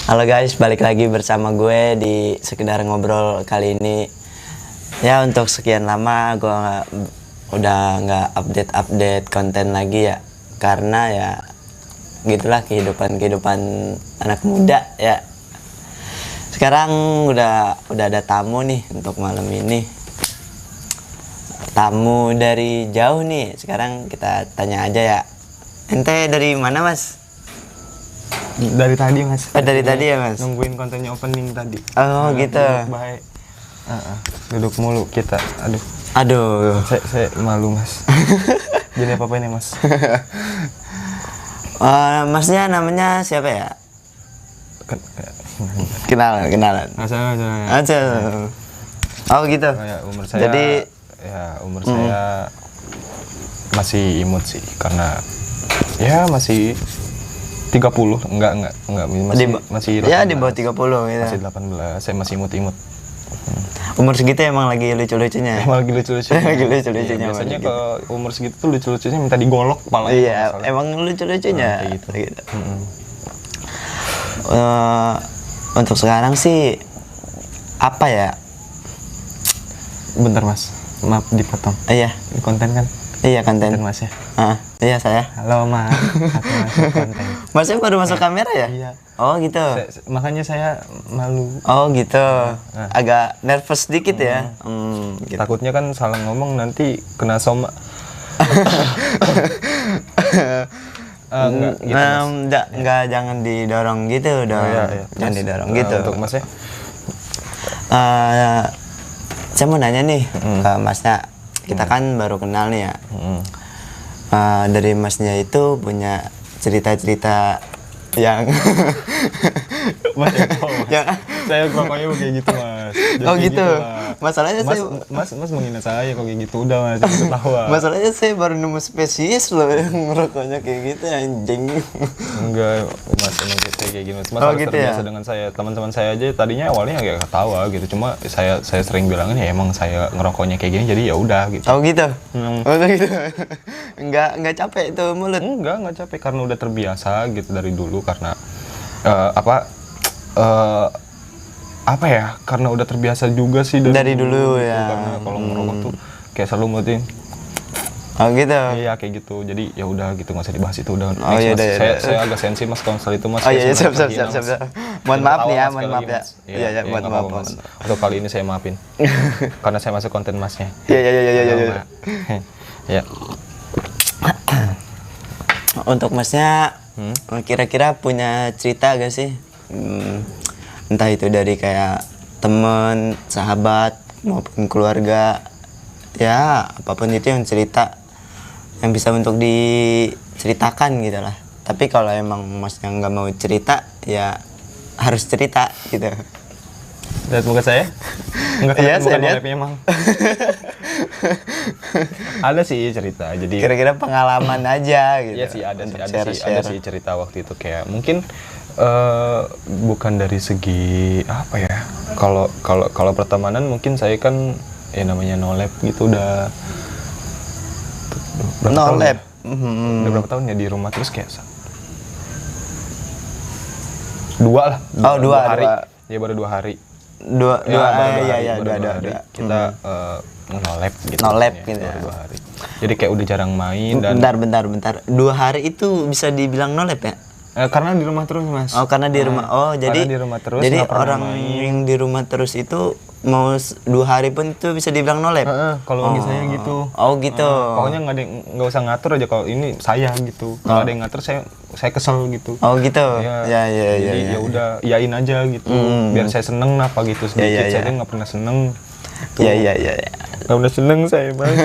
Halo guys, balik lagi bersama gue di sekedar ngobrol kali ini. Ya untuk sekian lama gue udah nggak update konten lagi ya, karena ya gitulah kehidupan anak muda ya. Sekarang udah ada tamu nih untuk malam ini. Tamu dari jauh nih. Sekarang kita tanya aja ya. Ente dari mana, Mas? Dari tadi, Mas. Dari tadi ya, Mas? Nungguin kontennya opening tadi. Oh, gitu. Duduk baik. Duduk mulu kita. Aduh. Saya malu, Mas. Jadi apa ini, Mas? Masnya namanya siapa ya? Kenalan. Aja. Oh, gitu. Ya, umur saya. Jadi umur saya masih imut sih, karena ya masih 30, enggak masih 18. Ya di bawah 30 gitu. Masih 18, saya masih imut-imut. Umur segitu emang lagi lucu-lucunya. Emang lagi lucu-lucunya. Lagi lucu-lucunya. Ya, biasanya kalau umur segitu tuh lucu-lucunya minta digolok kepala. Iya, emang lucu-lucunya. Kayak gitu. Untuk sekarang sih apa ya? Bentar, Mas. Maaf dipotong. Iya, Di konten kan? iya konten. Mas ya. Iya saya. Halo, Mas. Aku masuk konten. Masnya baru masuk kamera ya? Iya. Oh gitu. Makanya saya malu. Oh gitu. Agak nervous sedikit ya. Gitu. Takutnya kan salah ngomong nanti kena soma. Enggak, gitu, Mas. Enggak, jangan didorong gitu dong. Iya. Jangan didorong gitu. Untuk Mas ya. Saya mau nanya nih ke Masnya. Kita kan baru kenal nih ya. Dari Masnya itu punya cerita-cerita yang Mas, saya pokoknya kayak gitu, Mas. Oh gitu. Masalahnya Mas menghina saya kok kayak gitu, udah, Mas, jangan ketawa. Masalahnya saya baru nemu spesies loh yang ngerokoknya kayak gitu, anjing. Enggak, Mas, emang kayak gini. Mas harus gitu terbiasa ya? dengan saya. Teman-teman saya aja tadinya awalnya agak ketawa gitu. Cuma saya sering bilangin ya emang saya ngerokoknya kayak gini, jadi ya udah gitu. Oh gitu. Oh gitu. Enggak capek itu mulut. Enggak capek karena udah terbiasa gitu dari dulu, karena apa ya? Karena udah terbiasa juga sih dari dulu gitu. ya. Karena kalau ngerokok tuh kayak selalu mutin. Oh gitu. Iya kayak gitu. Jadi ya udah gitu, nggak usah dibahas itu udah. Oh iya, Saya agak sensi, Mas, kalau soal itu, Mas. Oh iya, siap. Mas. Mohon maaf nih ya, Mas, mohon sekali maaf lagi, ya. Mas. Iya, mohon nggak maaf. apa-apa, Mas. Untuk kali ini saya maafin. Karena saya masuk konten Masnya. Iya. Ya. Untuk Masnya kira-kira punya cerita gak sih? Entah itu dari kayak temen, sahabat, maupun keluarga. Ya, apapun itu yang cerita yang bisa untuk diceritakan gitu lah. Tapi kalau emang Masnya nggak mau cerita, ya harus cerita gitu. Lihat muka saya? Enggak, Iya, saya bukan lihat. oleh emang. Ada sih cerita. Jadi Kira-kira pengalaman aja gitu. iya sih, ada share. sih cerita waktu itu, kayak mungkin bukan dari segi apa ya. Kalau pertemanan mungkin saya kan ya namanya no lab gitu, udah berapa tahun ya? Udah berapa tahun ya di rumah terus, kayak 2 lah. Dua hari. dua. Ya baru 2 hari. Dua Iya, dua. Kita no lab gitu. No lab ya, gitu ya. baru 2 hari. Jadi kayak udah jarang main dan Bentar. 2 hari itu bisa dibilang no lab ya? karena di rumah terus, Mas. Oh, karena di rumah. Oh, jadi di rumah terus, jadi nggak pernah orang main. yang di rumah terus itu mau 2 hari pun itu bisa dibilang no lab. Kalau bagi saya gitu. Oh, gitu. Pokoknya nggak usah ngatur aja, kalau ini saya gitu. Kalau ada yang ngatur saya kesel gitu. Oh, gitu. Ya. Jadi ya udah iyain aja gitu. Biar saya seneng apa gitu sedikit. Saya nggak pernah seneng. Iya. Nggak pernah seneng saya, Bang.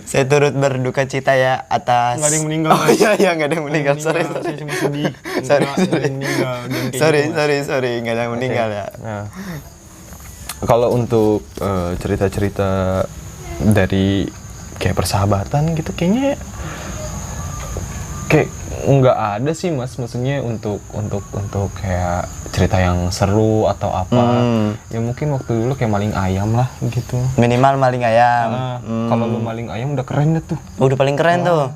Saya turut berduka cita ya atas. Nggak ada yang meninggal. Oh iya, nggak ada yang meninggal. Sorry. Saya cuma sedih. Sorry. Nggak ada yang meninggal. Jangan kayak gitu, Mas. Sorry, nggak ada yang meninggal ya. Nah, kalau untuk cerita-cerita dari kayak persahabatan gitu, kayaknya kayak nggak ada sih, Mas. Maksudnya untuk kayak cerita yang seru atau apa. Ya mungkin waktu dulu kayak maling ayam lah gitu. Minimal maling ayam. Kalau lu maling ayam udah keren deh tuh. Udah paling keren tuh.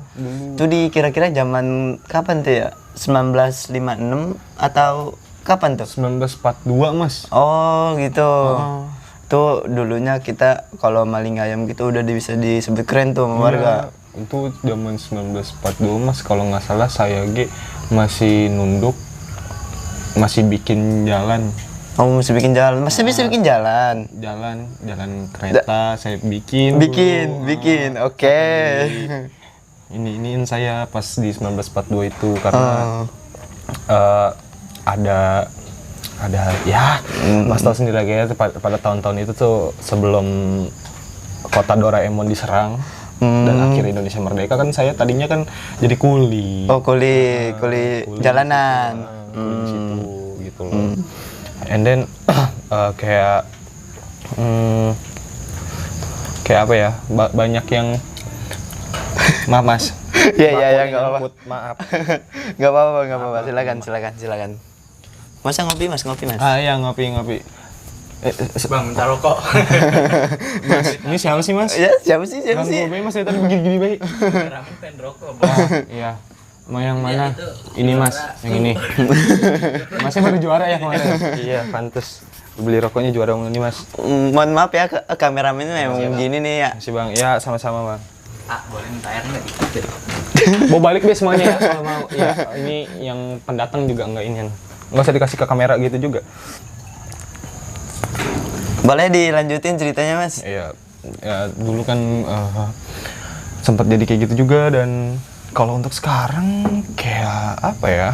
Itu di kira-kira zaman kapan tuh ya? 1956 atau kapan tuh? 1942 mas. Oh gitu. Tuh dulunya kita kalau maling ayam gitu udah bisa disebut keren tuh sama warga. Itu zaman 1942 mas, kalau nggak salah saya masih nunduk, masih bikin jalan. Oh masih bikin jalan, masih bisa bikin jalan. Jalan kereta saya bikin. Oke. Iniin saya pas di 1942 itu karena ada ya mas tahu sendiri lagi ya pada tahun-tahun itu tuh sebelum kota Doraemon diserang dan akhir Indonesia merdeka kan saya tadinya kan jadi kuli. Oh kuli jalanan. Kuli di situ gitu loh. And then kayak apa ya, banyak yang maaf mas. Iya nggak apa-apa. Maaf. Nggak apa-apa. Silakan. Masa ngopi mas? Iya ngopi. Bang, minta rokok. Mas, ini siapa sih mas? Ya siapa sih? Ngopi mas, saya tadi begini baik. Rame pengen rokok, Bang. Iya. Mau yang mana? Itu Ini juara. mas, yang ini. Masnya baru juara ya kemarin? Iya, pantes. Beli rokoknya juara ini mas. Mohon maaf ya kameramennya memang gini nih ya. Masih bang, ya sama-sama bang. Boleh minta air nggak dikit? Mau balik deh semuanya ya kalau mau. Ya, ini yang pendatang juga nggak ini. Nggak usah dikasih ke kamera gitu juga. Boleh dilanjutin ceritanya mas? Iya, ya dulu kan sempat jadi kayak gitu juga, dan kalau untuk sekarang kayak apa ya?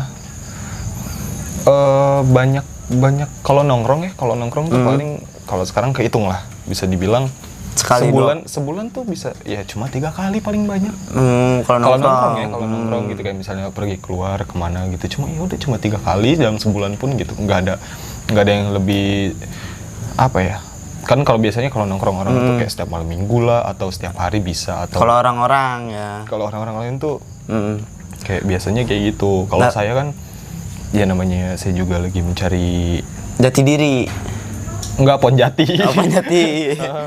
Banyak kalau nongkrong tuh paling kalau sekarang kehitung lah, bisa dibilang Sekali sebulan tuh bisa ya cuma 3 kali paling banyak. Kalau Kalau nongkrong gitu kayak misalnya pergi keluar kemana gitu, cuma 3 kali dalam sebulan pun gitu, nggak ada yang lebih apa ya. Kan kalau biasanya kalau nongkrong orang tuh kayak setiap malam minggu lah atau setiap hari bisa, atau kalau orang-orang ya. kalau orang-orang lain tuh kayak biasanya kayak gitu. Kalau saya kan ya namanya saya juga lagi mencari Jati diri. enggak Ponjati. Oh,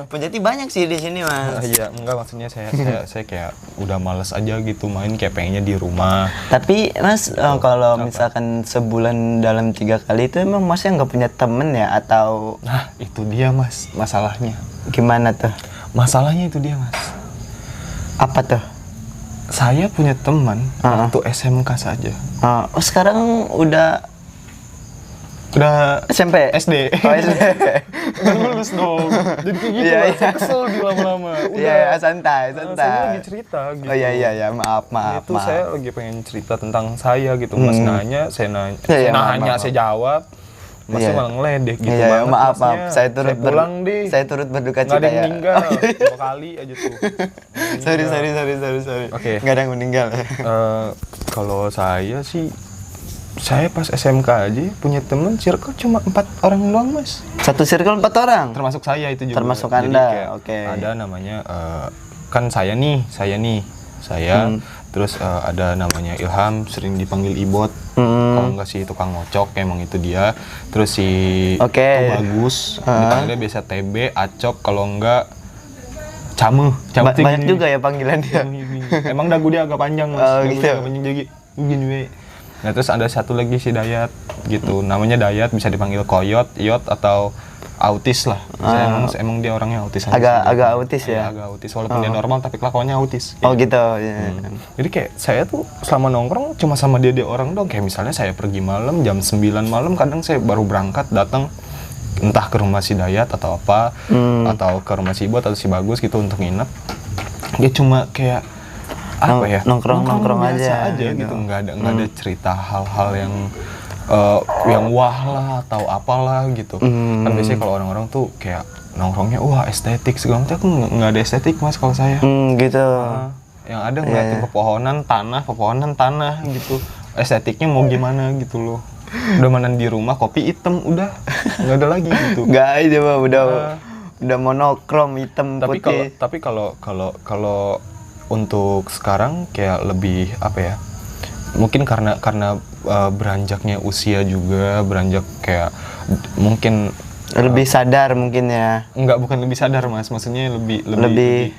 Ponjati banyak sih di sini mas. Iya, enggak, maksudnya saya kayak udah males aja gitu main, kayak pengennya di rumah. Tapi mas kalau misalkan sebulan dalam 3 kali itu emang masnya nggak punya temen ya atau? Nah itu dia mas masalahnya. Gimana tuh? Masalahnya itu dia mas. Apa tuh? Saya punya teman waktu SMK saja. Oh sekarang udah SMP? SD. Oh SD. Udah lulus dong. Jadi kayak gitu Iya, lah, iya. saya kesel di lama-lama. Iya santai. Saya lagi cerita gitu. Oh iya maaf. Itu saya lagi pengen cerita tentang saya gitu. Mas nanya, saya nanya. Iya, Saya nanya, maaf. saya jawab. Masnya Iya. malah ngeledek gitu Iya, banget. maaf. Masnya. Saya turut pulang deh. Saya turut berduka Nggak cita ada yang ya. meninggal. 2 kali aja tuh. Sorry. Oke. Nggak ada yang meninggal. Kalau saya sih, saya pas SMK aja punya temen circle cuma 4 orang doang mas. Satu circle 4 orang? Termasuk saya itu juga. Termasuk Jadi Anda, kayak oke. ada namanya, kan saya nih. Terus ada namanya Ilham, sering dipanggil Ibot. Kalau nggak sih tukang ngocok, emang itu dia. Terus si Bagus, dipanggilnya biasa TB, Acok, kalau enggak Camu. Banyak juga ya panggilan dia. Emang dagu dia agak panjang mas. Oh, Dagu gitu. dia agak panjang jadi begini we. Nah terus ada satu lagi si Dayat gitu. Namanya Dayat, bisa dipanggil Koyot, Iot, atau autis lah. Emang dia orangnya autis aja. Agak autis ya? Iya, agak autis. Walaupun dia normal tapi kelakuannya autis. Oh gitu. Ya. Jadi kayak saya tuh selama nongkrong cuma sama dia orang doang. Kayak misalnya saya pergi malam jam 9 malam, kadang saya baru berangkat datang entah ke rumah si Dayat atau apa, atau ke rumah si Ibot atau si Bagus gitu untuk nginep. Dia cuma kayak apa ya, nongkrong biasa aja gitu, nggak ada cerita hal-hal yang wah lah atau apalah gitu. Kan biasanya kalau orang-orang tuh kayak nongkrongnya wah estetik segala macam, aku nggak ada estetik mas kalau saya. Gitu. Yang ada ngeliatin pepohonan tanah gitu, estetiknya mau gimana gitu loh. Udah manan di rumah kopi hitam udah nggak ada lagi gitu. Nggak itu mah udah monokrom hitam putih. Tapi kalau untuk sekarang kayak lebih apa ya? Mungkin karena beranjaknya usia juga, beranjak kayak mungkin lebih sadar mungkin ya. bukan lebih sadar mas, maksudnya lebih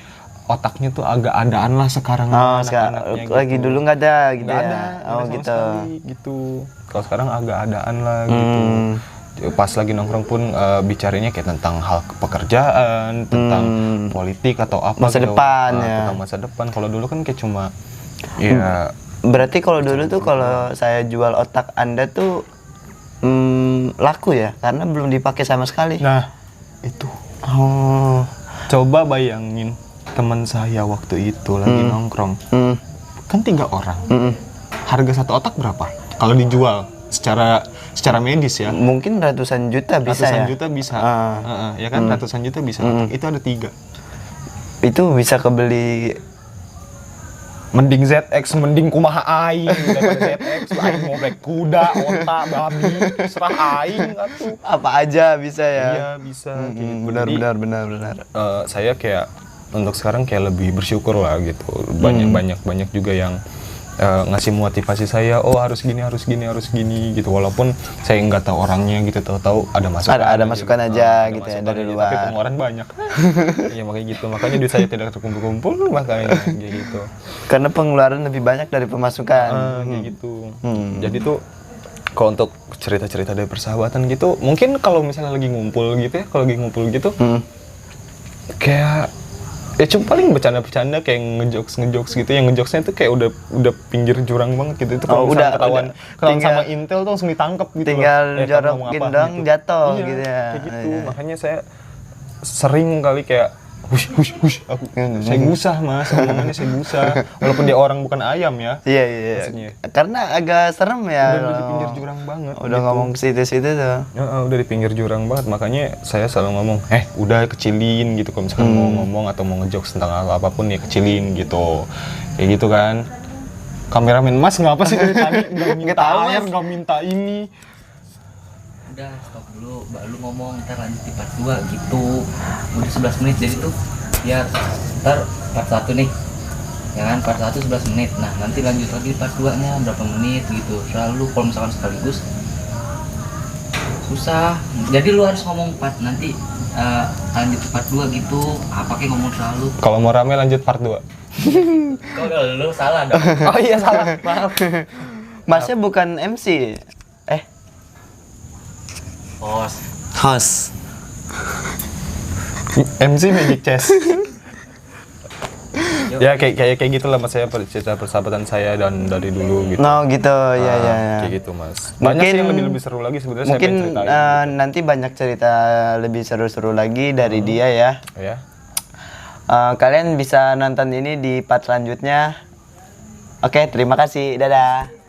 otaknya tuh agak adaan lah sekarang Oh, anak-anaknya lagi gitu. dulu nggak ada gitu Nggak ya. ada, Oh nggak ada sama gitu. sekali, gitu. Kalau sekarang agak adaan lah gitu. Pas lagi nongkrong pun bicaranya kayak tentang hal pekerjaan, tentang politik atau apa Masa gitu. depan, ya. Tentang masa depan. Kalau dulu kan kayak cuma ya Berarti kalau dulu tuh kalau saya jual otak Anda tuh laku ya, karena belum dipakai sama sekali. nah itu. Oh. Coba bayangin teman saya waktu itu lagi nongkrong. Kan 3 orang. Harga satu otak berapa? Kalau dijual secara medis ya. Mungkin ratusan juta bisa Ratusan ya. juta bisa. Ah. Ya kan ratusan juta bisa. Itu ada 3. Itu bisa kebeli. Mending ZX, mending kumaha aing daripada ZX. Aing mau naik kuda, onta, babi, serah aing atuh. Apa aja bisa ya. Iya bisa. Gitu. Benar Jadi, benar. saya kayak untuk sekarang kayak lebih bersyukur lah gitu. Banyak juga yang ngasih motivasi saya, oh harus gini gitu. Walaupun saya nggak tahu orangnya gitu, tahu ada masukan. Ada masukan aja ada gitu ya masukan dari aja, luar. Tapi pengeluaran banyak. Iya makanya gitu. Makanya duit saya tidak terkumpul makanya kayak gitu. Karena pengeluaran lebih banyak dari pemasukan. Kayak gitu. Jadi tuh kalau untuk cerita-cerita dari persahabatan gitu, mungkin kalau misalnya lagi ngumpul gitu ya, kayak ya cuma paling bercanda-bercanda kayak ngejokes gitu. Yang ngejokesnya tuh kayak udah pinggir jurang banget gitu. Itu kalau misalnya ketahuan sama Intel tuh langsung ditangkap gitu. Tinggal loh. Kamu jorokin ngomong apa dong, jatuh Iya, gitu ya. Kayak gitu. Iya. Makanya saya sering kali kayak hush aku saya gusah mas, omongannya saya gusah. Walaupun dia orang bukan ayam ya. Iya. Maksudnya. Karena agak serem ya. Udah di pinggir jurang banget. Udah ngomong ke situ-situ tuh. Udah di pinggir jurang banget, makanya saya selalu ngomong, udah kecilin gitu. Kalau misalkan mau ngomong atau mau ngejokes tentang apapun ya kecilin gitu. Kayak gitu kan. Kameramen mas ngapa sih dari tadi nggak minta air, nggak minta ini. Udah stop dulu, baru ngomong, ntar lanjut di part 2 gitu. Udah 11 menit jadi tuh biar ntar part 1 nih, ya kan, part 1 11 menit. Nah nanti lanjut lagi part 2 nya berapa menit gitu. Selalu kalau misalkan sekaligus susah, jadi lu harus ngomong part nanti lanjut part 2 gitu. Apa kayak ngomong selalu. Kalau mau rame lanjut part 2. Kalau lu salah dong. Oh iya salah, maaf. Masnya bukan MC. Host. MC Magic Chess. Ya kayak gitulah mas, saya cerita persahabatan saya dan dari dulu gitu. No gitu, ya. Kayak gitu mas. Banyak sih yang lebih seru lagi sebenarnya saya pengen Mungkin ceritain. nanti banyak cerita lebih seru-seru lagi dari dia ya. Ya. Kalian bisa nonton ini di part selanjutnya. Oke, terima kasih. Dadah.